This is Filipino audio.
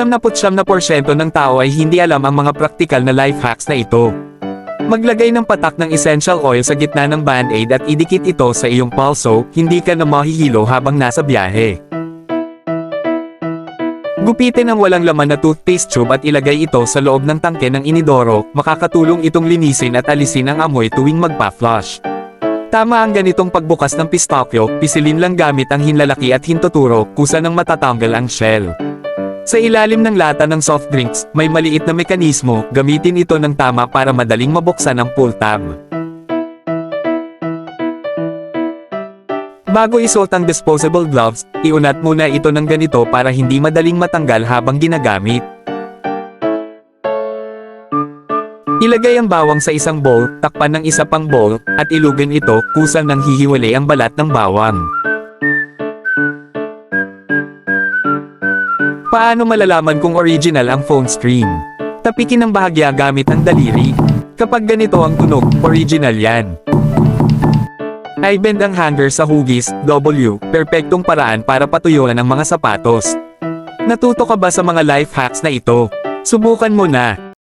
99% ng tao ay hindi alam ang mga praktikal na life hacks na ito. Maglagay ng patak ng essential oil sa gitna ng band-aid at idikit ito sa iyong pulso, hindi ka na mahihilo habang nasa biyahe. Gupitin ang walang laman na toothpaste tube at ilagay ito sa loob ng tangke ng inidoro, makakatulong itong linisin at alisin ang amoy tuwing magpa-flush. Tama ang ganitong pagbukas ng pistachio, pisilin lang gamit ang hinlalaki at hintuturo, kusa nang matatanggal ang shell. Sa ilalim ng lata ng soft drinks, may maliit na mekanismo, gamitin ito ng tama para madaling mabuksan ang pull tab. Bago isuot ang disposable gloves, iunat muna ito ng ganito para hindi madaling matanggal habang ginagamit. Ilagay ang bawang sa isang bowl, takpan ng isa pang bowl, at ilugin ito, kusang nang hihiwalay ang balat ng bawang. Paano malalaman kung original ang phone screen? Tapikin ang bahagya gamit ang daliri. Kapag ganito ang tunog, original yan. I-bend ang hanger sa hugis, W, perpektong paraan para patuyuan ang mga sapatos. Natuto ka ba sa mga life hacks na ito? Subukan mo na!